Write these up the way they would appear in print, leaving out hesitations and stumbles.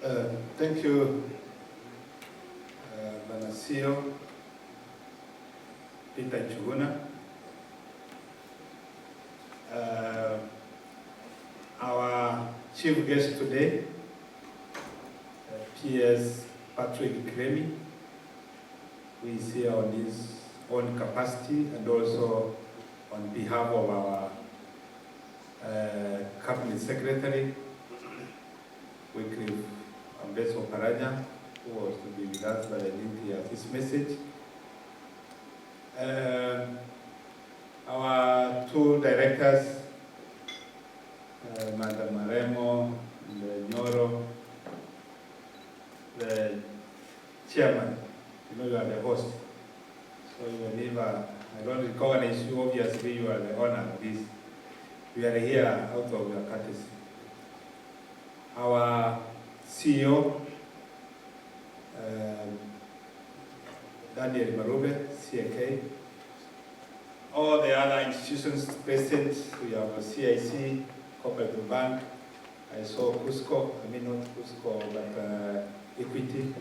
Thank you, Banasio, Peter Chuguna. Our chief guest today, PS Patrick Kremi, who is here on his own capacity and also on behalf of our cabinet secretary, Wycliffe Ambeso Paranya, who was to be with us, but I didn't hear his message. Our two directors, Madam Maremo, the Nyoro, the chairman, you know you are the host. So you will leave, I don't recognize you, obviously you are the owner of this. We are here out of your courtesy. Our CEO, Daniel Marube, CAK, all the other institutions present, we have a CIC, Cooperative Bank, I saw KESECO, I mean not KESECO, but Equity,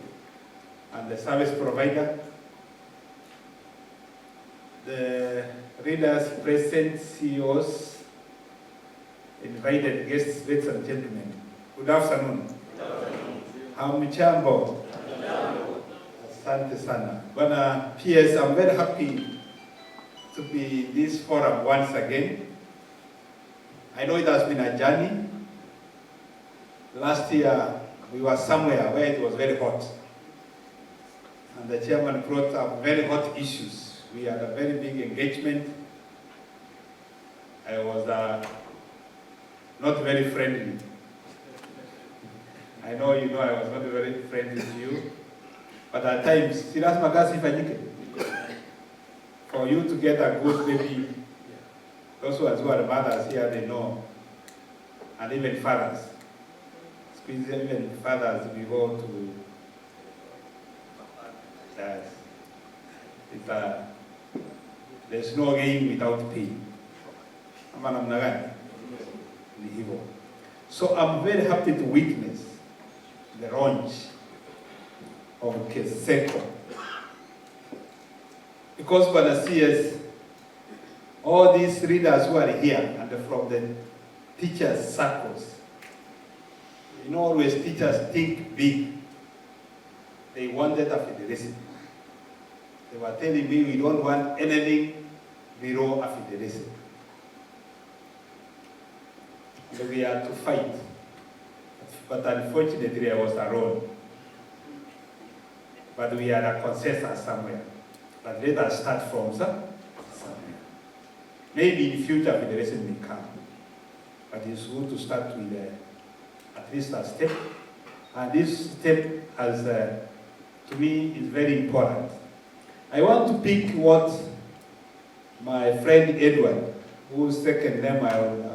and the service provider. The readers present, CEOs, invited guests, ladies and gentlemen. Good afternoon. Hamchambo. Asante sana. Bwana PS, I'm very happy to be in this forum once again. I know it has been a journey. Last year, we were somewhere where it was very hot. And the chairman brought up very hot issues. We had a very big engagement. I was not very friendly. I know you know I was not very friendly to you. But at times, for you to get a good baby, those who are the mothers here, they know. And even fathers. Even fathers, we go to that. There's no gain without pain. So I'm very happy to witness the launch of KESECO. Because Bwana CS, all these readers who are here and from the teachers' SACCOs, you know, always teachers think big. They wanted a federation. They were telling me we don't want anything below a federation. So we had to fight. But unfortunately, I was alone. But we had a consensus somewhere. But let us start from somewhere. Maybe in future, federation may come. But it's good to start with at least a step. And this step, has, to me, is very important. I want to pick what my friend Edward, whose second name I will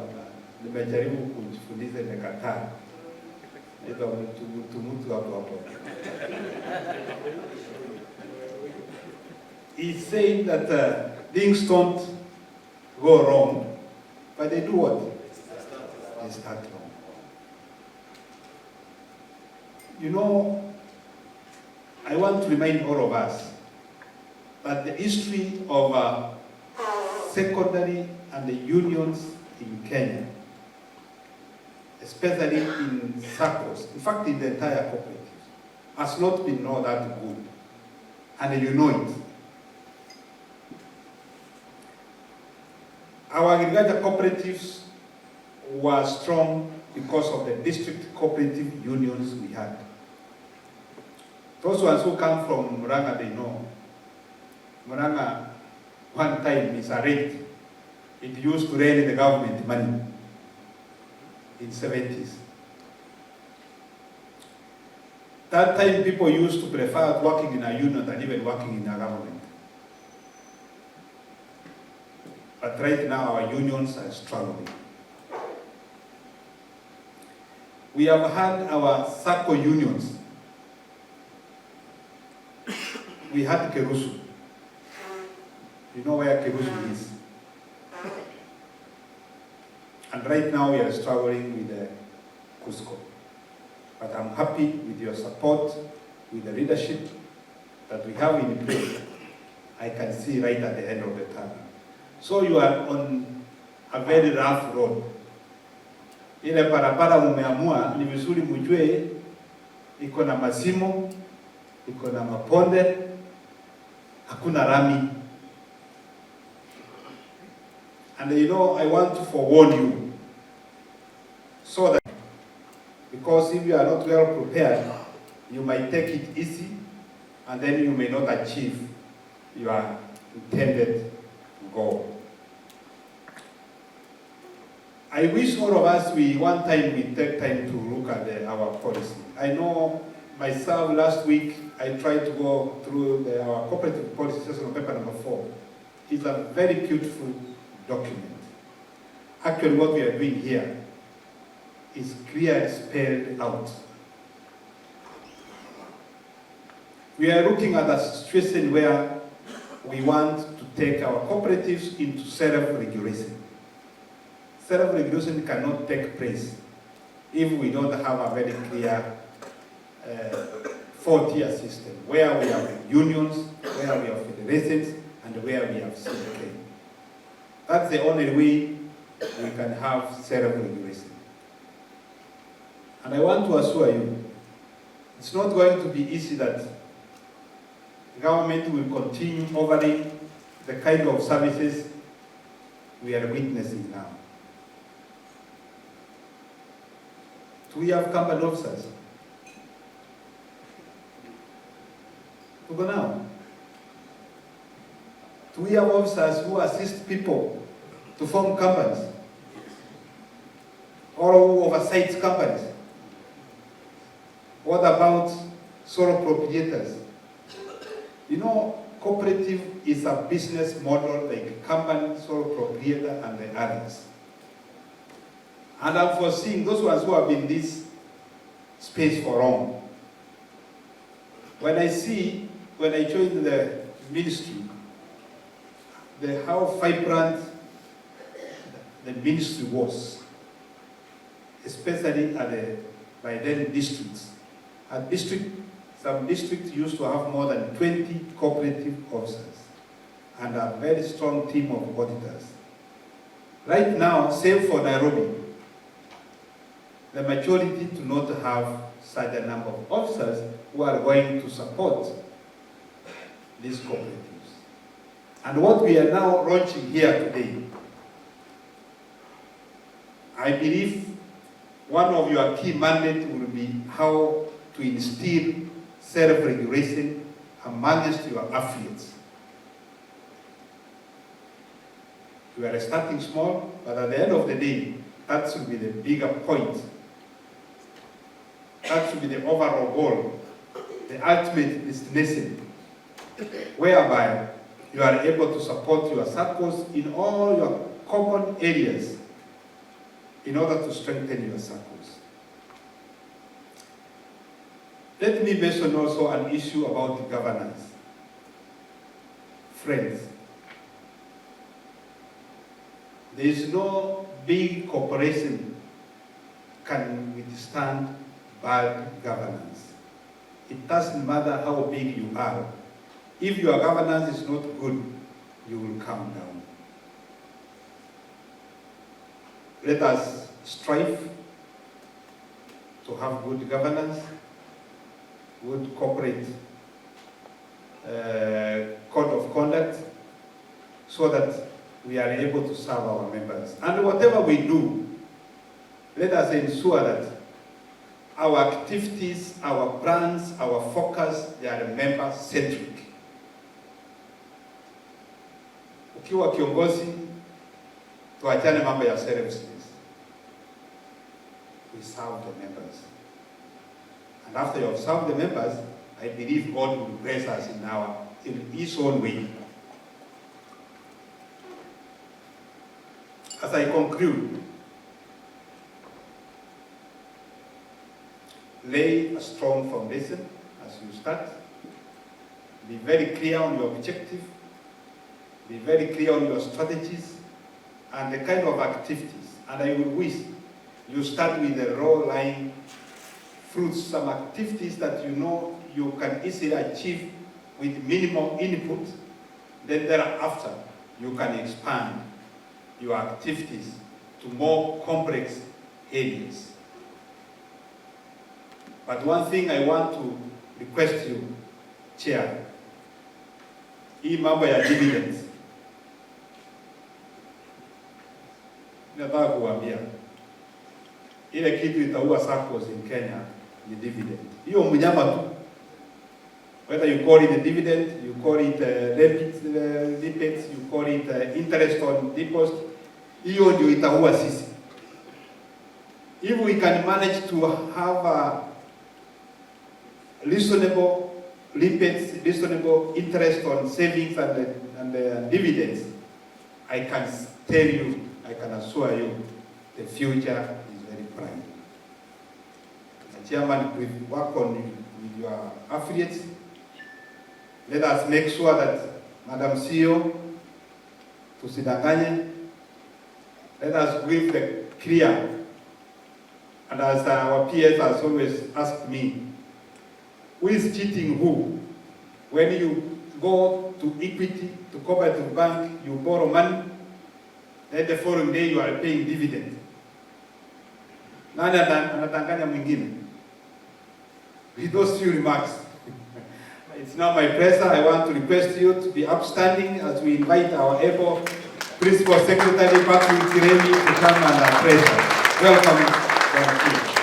nimejaribu kujifundisha nimekataa. He's saying that things don't go wrong, but they do what? They start wrong. You know, I want to remind all of us that the history of secondary and the unions in Kenya, especially in SACCOs, in fact in the entire cooperatives, has not been all that good. And you know it. Our agriculture cooperatives were strong because of the district cooperative unions we had. Those ones who come from Muranga, they know. Muranga, one time, misarranged. It used to rain the government money in 70s. That time, people used to prefer working in a union than even working in a government. But right now, our unions are struggling. We have had our Sacco unions. We had Kerusu. You know where Kerusu is? And right now we are struggling with KESECO. But I'm happy with your support, with the leadership that we have in place. I can see right at the end of the tunnel. So you are on a very rough road. Ile barabara mumeamua ni vizuri mjue iko na masimo, iko na maponde, hakuna rami. And you know, I want to forewarn you, so that, because if you are not well prepared, you might take it easy, and then you may not achieve your intended goal. I wish all of us, one time we take time to look at our policy. I know myself, last week, I tried to go through our cooperative policy, session paper number 4. It's a very beautiful document. Actually, what we are doing here is clearly spelled out. We are looking at a situation where we want to take our cooperatives into self-regulation. Self-regulation cannot take place if we don't have a very clear 4-tier system, where we have unions, where we have federations, and where we have SACCO. That's the only way we can have self-regulation. And I want to assure you, it's not going to be easy that the government will continue offering the kind of services we are witnessing now. Do we have company officers? To go now. Do we have officers who assist people to form companies? Or who oversight companies? What about sole proprietors? You know, cooperative is a business model like company, sole proprietor, and the others. And I'm foreseeing those ones who have been in this space for long. When I joined the ministry, how vibrant the ministry was, especially by then districts. Some districts used to have more than 20 cooperative officers and a very strong team of auditors. Right now, save for Nairobi, the majority do not have such a number of officers who are going to support these cooperatives. And what we are now launching here today, I believe one of your key mandates will be how to instill self-regulation amongst your affiliates. We are starting small, but at the end of the day, that should be the bigger point. That should be the overall goal, the ultimate destination, whereby you are able to support your SACCOs in all your common areas in order to strengthen your SACCOs. Let me mention also an issue about governance. Friends, there is no big corporation can withstand bad governance. It doesn't matter how big you are. If your governance is not good, you will come down. Let us strive to have good governance, good corporate code of conduct, so that we are able to serve our members. And whatever we do, let us ensure that our activities, our plans, our focus, they are member-centric. Ukiwa kiongozi, tuachane mambo ya selfishness. We serve the members. And after you have served the members, I believe God will bless us in His own way. As I conclude, lay a strong foundation as you start. Be very clear on your objective. Be very clear on your strategies and the kind of activities. And I will wish you start with the low-lying fruits, some activities that you know you can easily achieve with minimal input, then thereafter you can expand your activities to more complex areas. But one thing I want to request you, Chair, hii mambo ya dividends, nataka kuambia ile kitu itaua SACCOs in Kenya ni dividend. Hiyo mnyama tu. Whether you call it a dividend, you call it rebates, you call it interest on deposit, hiyo ndio itaua sisi. If we can manage to have a reasonable rebates, reasonable interest on savings and dividends, I can tell you, I can assure you, the future is very bright. The chairman will work on with your affiliates. Let us make sure that Madam CEO, tusidanganye. Let us give the clear. And as our PS has always asked me, who is cheating who? When you go to equity, to cooperative bank, you borrow money, then the following day you are paying dividend. Nani anatanganya mwingine? With those few remarks, it's now my pleasure. I want to request you to be upstanding as we invite our able Principal Secretary, Patrick Kiremi, to come and address us. Welcome. Thank you.